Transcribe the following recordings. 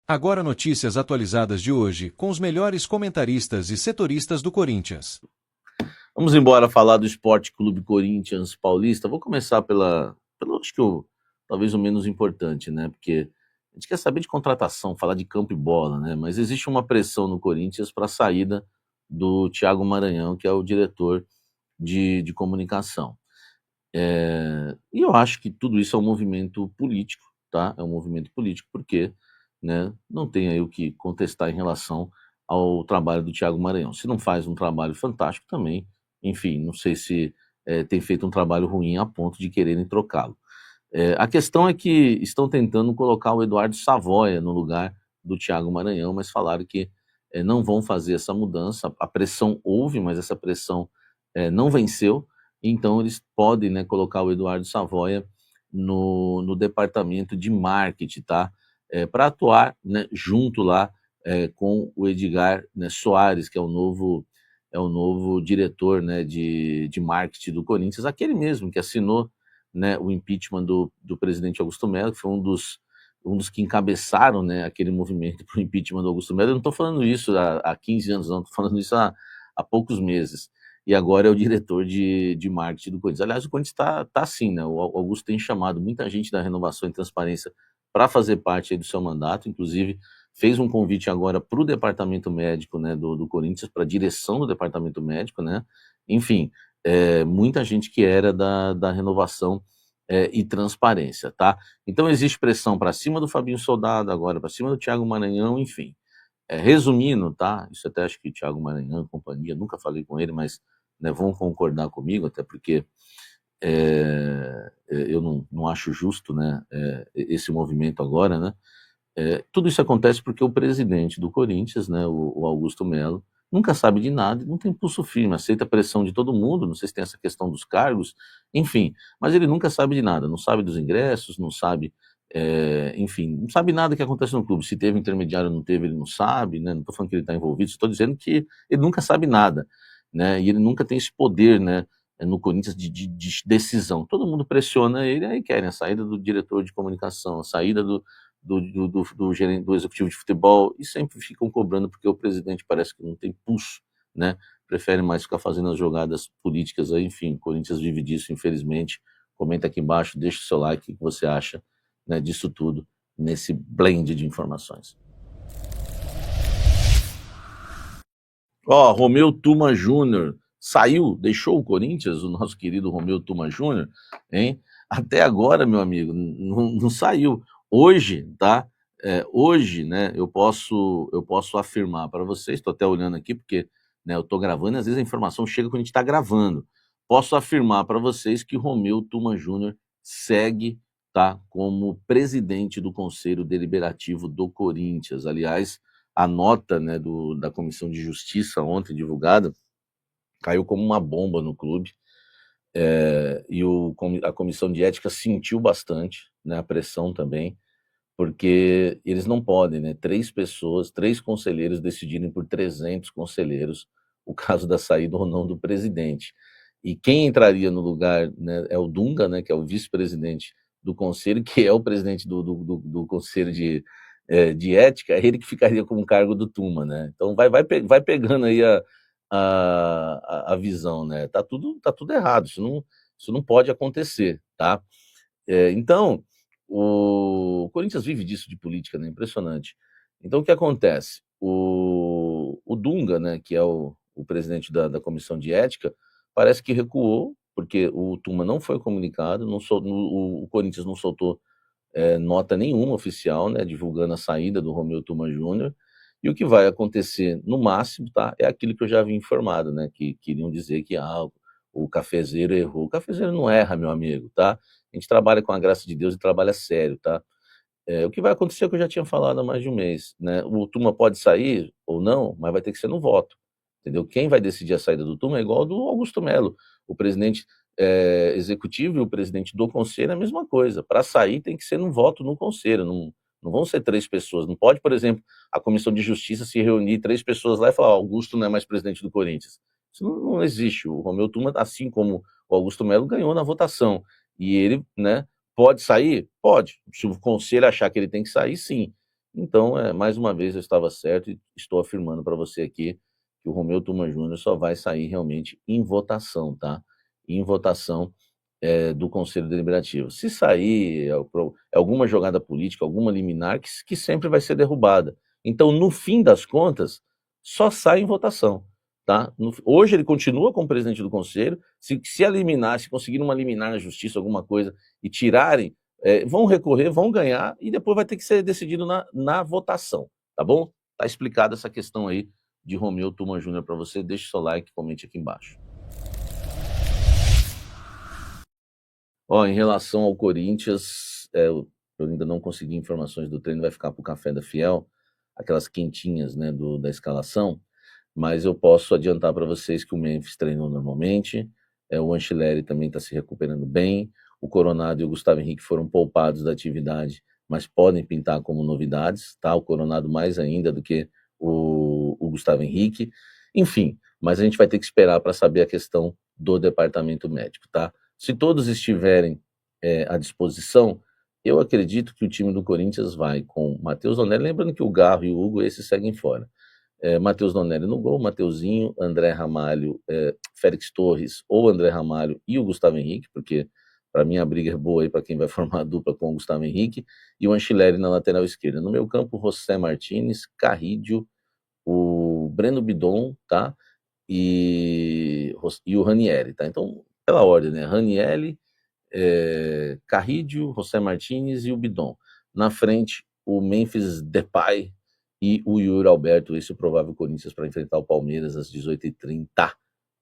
Agora notícias atualizadas de hoje, com os melhores comentaristas e setoristas do Corinthians. Vamos embora falar do Esporte Clube Corinthians Paulista. Vou começar acho que talvez o menos importante, né? Porque a gente quer saber de contratação, falar de campo e bola, né? Mas existe uma pressão no Corinthians para a saída do Thiago Maranhão, que é o diretor de comunicação. E eu acho que tudo isso é um movimento político, tá? É um movimento político porque, né, não tem aí o que contestar em relação ao trabalho do Thiago Maranhão. Se não faz um trabalho fantástico também, enfim, não sei se tem feito um trabalho ruim a ponto de quererem trocá-lo. A questão é que estão tentando colocar o Eduardo Savoia no lugar do Thiago Maranhão, mas falaram que não vão fazer essa mudança. A pressão houve, mas essa pressão não venceu, então eles podem, né, colocar o Eduardo Savoia no departamento de marketing, tá? Para atuar, né, junto lá com o Edgar, né, Soares, que é o novo diretor, né, de marketing do Corinthians, aquele mesmo que assinou, né, o impeachment do presidente Augusto Melo, que foi um dos que encabeçaram, né, aquele movimento para o impeachment do Augusto Melo. Eu não estou falando isso há 15 anos, não, estou falando isso há poucos meses. E agora é o diretor de marketing do Corinthians. Aliás, o Corinthians está assim, né? O Augusto tem chamado muita gente da Renovação e Transparência para fazer parte aí do seu mandato, inclusive fez um convite agora para o departamento médico, né, do Corinthians, para a direção do departamento médico, né? Enfim, muita gente que era da Renovação e Transparência, tá? Então existe pressão para cima do Fabinho Soldado agora, para cima do Thiago Maranhão, enfim. Resumindo, tá? Isso até acho que Thiago Maranhão e companhia, nunca falei com ele, mas, né, vão concordar comigo, até porque eu não acho justo, né, esse movimento agora, né? Tudo isso acontece porque o presidente do Corinthians, né, o Augusto Melo, nunca sabe de nada, não tem pulso firme, aceita a pressão de todo mundo, não sei se tem essa questão dos cargos, enfim, mas ele nunca sabe de nada, não sabe dos ingressos, não sabe, enfim, não sabe nada que acontece no clube, se teve intermediário ou não teve, ele não sabe, né, não estou falando que ele está envolvido, estou dizendo que ele nunca sabe nada, né, e ele nunca tem esse poder, né, no Corinthians de decisão. Todo mundo pressiona ele, aí querem a saída do diretor de comunicação, a saída do gerente do executivo de futebol, e sempre ficam cobrando porque o presidente parece que não tem pulso, né? Prefere mais ficar fazendo as jogadas políticas aí, enfim, o Corinthians vive disso, infelizmente. Comenta aqui embaixo, deixa o seu like, o que você acha, né, disso tudo, nesse blend de informações. Ó, Romeu Tuma Júnior saiu, deixou o Corinthians, o nosso querido Romeu Tuma Júnior, hein? Até agora, meu amigo, não saiu. Hoje, tá? Hoje, né, eu posso afirmar para vocês, estou até olhando aqui, porque, né, eu estou gravando e às vezes a informação chega quando a gente está gravando. Posso afirmar para vocês que Romeu Tuma Júnior segue, tá, como presidente do Conselho Deliberativo do Corinthians. Aliás, a nota, né, da Comissão de Justiça ontem divulgada caiu como uma bomba no clube, e a Comissão de Ética sentiu bastante, né, a pressão também, porque eles não podem, né, três conselheiros decidirem por 300 conselheiros o caso da saída ou não do presidente. E quem entraria no lugar, né, é o Dunga, né, que é o vice-presidente do conselho, que é o presidente do conselho de ética, é ele que ficaria com o cargo do Tuma, né? Então vai pegando aí a visão, né? Tá tudo errado, isso não pode acontecer, tá? Então, o Corinthians vive disso de política, né? Impressionante. Então, o que acontece? O Dunga, né, que é o presidente da comissão de ética, parece que recuou, porque o Tuma não foi comunicado, o Corinthians não soltou nota nenhuma oficial, né, divulgando a saída do Romeu Tuma Júnior, e o que vai acontecer, no máximo, tá, é aquilo que eu já havia informado, né, que queriam dizer que o cafezeiro errou. O cafezeiro não erra, meu amigo, tá? A gente trabalha com a graça de Deus e trabalha sério, tá? O que vai acontecer é o que eu já tinha falado há mais de um mês, né? O Tuma pode sair ou não, mas vai ter que ser no voto, entendeu? Quem vai decidir a saída do Tuma é igual ao do Augusto Melo, o presidente executivo e o presidente do conselho é a mesma coisa. Para sair tem que ser no voto no conselho, não vão ser três pessoas. Não pode, por exemplo, a Comissão de Justiça se reunir três pessoas lá e falar: Augusto não é mais presidente do Corinthians. Isso não existe. O Romeu Tuma, assim como o Augusto Melo, ganhou na votação. E ele, né, pode sair? Pode. Se o conselho achar que ele tem que sair, sim. Então, mais uma vez eu estava certo e estou afirmando para você aqui que o Romeu Tuma Júnior só vai sair realmente em votação, tá? Em votação do Conselho Deliberativo. Se sair alguma jogada política, alguma liminar, que sempre vai ser derrubada. Então, no fim das contas, só sai em votação. Tá? Hoje ele continua como presidente do Conselho. Se a liminar, se conseguir uma liminar na justiça, alguma coisa, e tirarem, vão recorrer, vão ganhar, e depois vai ter que ser decidido na votação. Tá bom? Tá explicada essa questão aí de Romeu Tuma Júnior para você. Deixe seu like e comente aqui embaixo. Em relação ao Corinthians, eu ainda não consegui informações do treino, vai ficar para o Café da Fiel, aquelas quentinhas, né, da escalação, mas eu posso adiantar para vocês que o Memphis treinou normalmente, o Anceleri também está se recuperando bem, o Coronado e o Gustavo Henrique foram poupados da atividade, mas podem pintar como novidades, tá? O Coronado mais ainda do que o Gustavo Henrique, enfim, mas a gente vai ter que esperar para saber a questão do departamento médico, tá? Se todos estiverem à disposição, eu acredito que o time do Corinthians vai com Matheus Donelli, lembrando que o Garro e o Hugo, esses seguem fora. Matheus Donelli no gol, Mateuzinho, André Ramalho, Félix Torres ou André Ramalho e o Gustavo Henrique, porque para mim a briga é boa aí para quem vai formar a dupla com o Gustavo Henrique, e o Anceleri na lateral esquerda. No meu campo, José Martínez, Carrídio, o Breno Bidon, tá? E o Ranieri, tá? Então, pela ordem, né? Ranieri, Carrídio, José Martínez e o Bidon. Na frente, o Memphis Depay e o Yuri Alberto, esse é o provável Corinthians para enfrentar o Palmeiras às 18h30,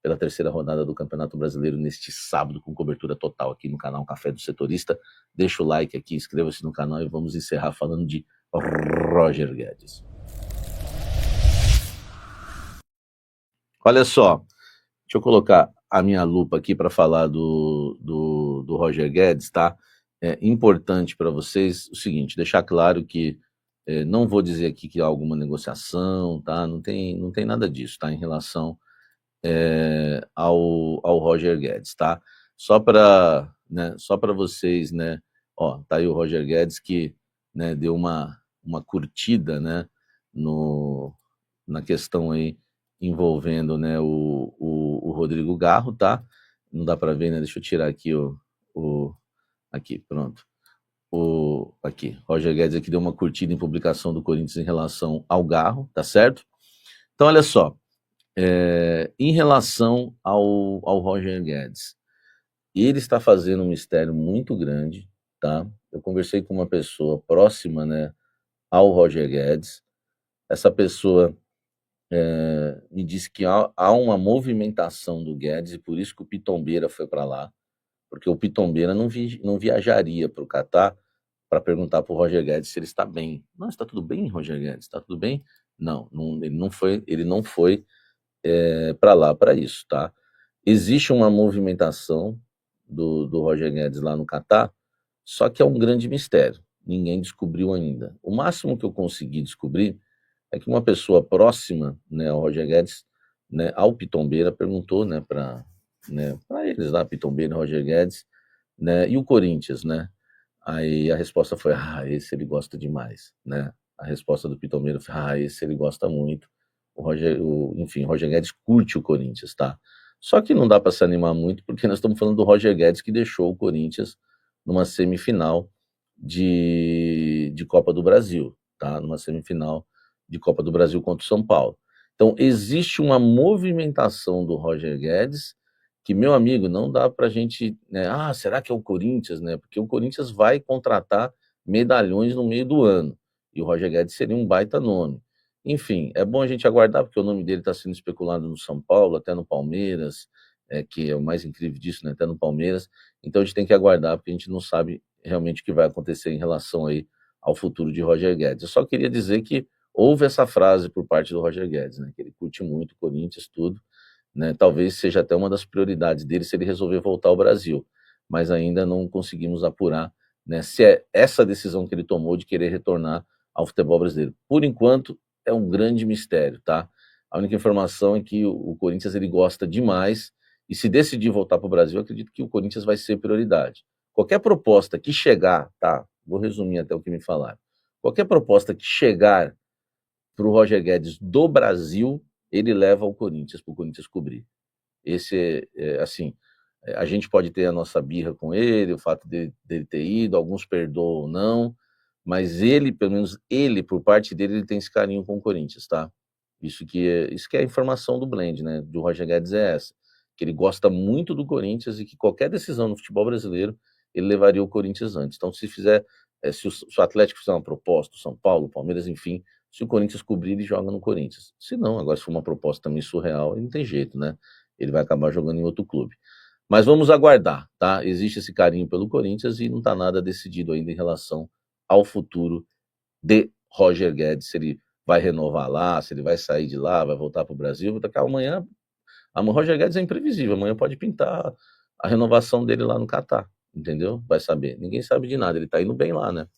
pela terceira rodada do Campeonato Brasileiro, neste sábado, com cobertura total aqui no canal Café do Setorista. Deixa o like aqui, inscreva-se no canal e vamos encerrar falando de Roger Guedes. Olha só, deixa eu colocar a minha lupa aqui para falar do Roger Guedes, tá? É importante para vocês o seguinte, deixar claro que não vou dizer aqui que há alguma negociação, tá? Não tem nada disso, tá? Em relação ao Roger Guedes, tá? Só para vocês, né? Tá aí o Roger Guedes que, né, deu uma curtida, né, na questão aí envolvendo, né, o Rodrigo Garro, tá? Não dá para ver, né? Deixa eu tirar aqui aqui, pronto. Aqui, Roger Guedes aqui deu uma curtida em publicação do Corinthians em relação ao Garro, tá certo? Então, olha só, em relação ao Roger Guedes, ele está fazendo um mistério muito grande, tá? Eu conversei com uma pessoa próxima, né, ao Roger Guedes. Essa pessoa me disse que há uma movimentação do Guedes e por isso que o Pitombeira foi para lá, porque o Pitombeira não viajaria para o Catar para perguntar para o Roger Guedes se ele está bem. Não, está tudo bem, Roger Guedes? Está tudo bem? Não, ele não foi para lá para isso, tá? Existe uma movimentação do Roger Guedes lá no Catar, só que é um grande mistério. Ninguém descobriu ainda. O máximo que eu consegui descobrir é que uma pessoa próxima, né, ao Roger Guedes, né, ao Pitombeira, perguntou, né, para eles lá, Pitombeira e Roger Guedes, né, e o Corinthians, né? Aí a resposta foi, esse ele gosta demais, né? A resposta do Pitombeira foi, esse ele gosta muito. Enfim, o Roger Guedes curte o Corinthians, tá? Só que não dá para se animar muito, porque nós estamos falando do Roger Guedes que deixou o Corinthians numa semifinal de Copa do Brasil, tá? Numa semifinal de Copa do Brasil contra o São Paulo. Então, existe uma movimentação do Roger Guedes que, meu amigo, não dá para a gente, né? Será que é o Corinthians, né? Porque o Corinthians vai contratar medalhões no meio do ano e o Roger Guedes seria um baita nome. Enfim, é bom a gente aguardar, porque o nome dele está sendo especulado no São Paulo, até no Palmeiras, que é o mais incrível disso, né? Até no Palmeiras. Então a gente tem que aguardar, porque a gente não sabe realmente o que vai acontecer em relação aí ao futuro de Roger Guedes. Eu só queria dizer que houve essa frase por parte do Roger Guedes, né? Que ele curte muito o Corinthians, tudo, né? Talvez seja até uma das prioridades dele se ele resolver voltar ao Brasil, mas ainda não conseguimos apurar, né, se é essa decisão que ele tomou de querer retornar ao futebol brasileiro. Por enquanto, é um grande mistério, tá? A única informação é que o Corinthians ele gosta demais e se decidir voltar para o Brasil, eu acredito que o Corinthians vai ser prioridade. Qualquer proposta que chegar, tá? Vou resumir até o que me falaram. Qualquer proposta que chegar para o Roger Guedes do Brasil, ele leva ao Corinthians, para o Corinthians cobrir. Esse assim, a gente pode ter a nossa birra com ele, o fato dele ter ido, alguns perdoam ou não, mas ele, pelo menos ele, por parte dele, ele tem esse carinho com o Corinthians, tá? Isso que é a informação do Blend, né? Do Roger Guedes é essa, que ele gosta muito do Corinthians e que qualquer decisão no futebol brasileiro ele levaria o Corinthians antes. Então, se fizer, se o Atlético fizer uma proposta, o São Paulo, o Palmeiras, enfim, se o Corinthians cobrir, ele joga no Corinthians. Se não, agora se for uma proposta também surreal, não tem jeito, né? Ele vai acabar jogando em outro clube. Mas vamos aguardar, tá? Existe esse carinho pelo Corinthians e não está nada decidido ainda em relação ao futuro de Roger Guedes, se ele vai renovar lá, se ele vai sair de lá, vai voltar para o Brasil. Daqui amanhã, Roger Guedes é imprevisível, amanhã pode pintar a renovação dele lá no Catar, entendeu? Vai saber. Ninguém sabe de nada, ele está indo bem lá, né?